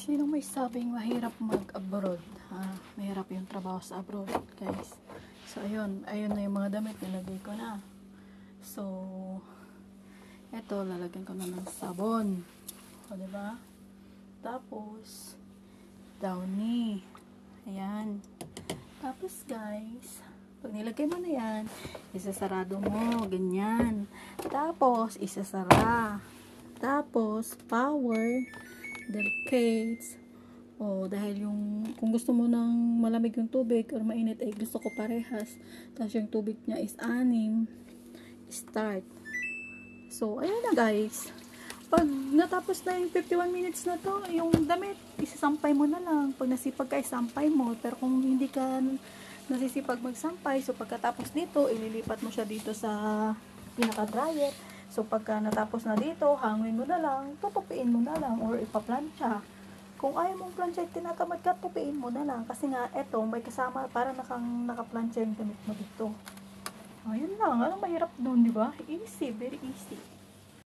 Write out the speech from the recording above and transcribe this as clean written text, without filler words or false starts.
Sino may sabing mahirap mag-abroad? Ha? Mahirap yung trabaho sa abroad, guys. So, ayun na yung mga damit. Nilagay ko na. So, eto, lalagyan ko na ng sabon. O, diba? Tapos, downy. Ayan. Tapos, guys, pag nilagay mo na yan, isasarado mo. Ganyan. Tapos, isasara. Tapos, power, delicates. O, dahil yung, kung gusto mo ng malamig yung tubig or mainit, ay gusto ko parehas. Tapos yung tubig niya is 6. Start. So, ayun na guys. Pag natapos na yung 51 minutes na to, yung damit, isasampay mo na lang. Pag nasipag ka, isampay mo. Pero kung hindi ka nasisipag magsampay, so pagkatapos dito, ililipat mo siya dito sa pinaka-dryer. So, pagka natapos na dito, hangin mo na lang, tutupiin mo na lang, or ipa-plancha. Kung ayaw mong plancha, tinatamad ka, tupiin mo na lang. Kasi nga, eto, may kasama, para naka-plancha yung damit mo dito. Ayun lang, anong mahirap doon, di ba? Easy, very easy.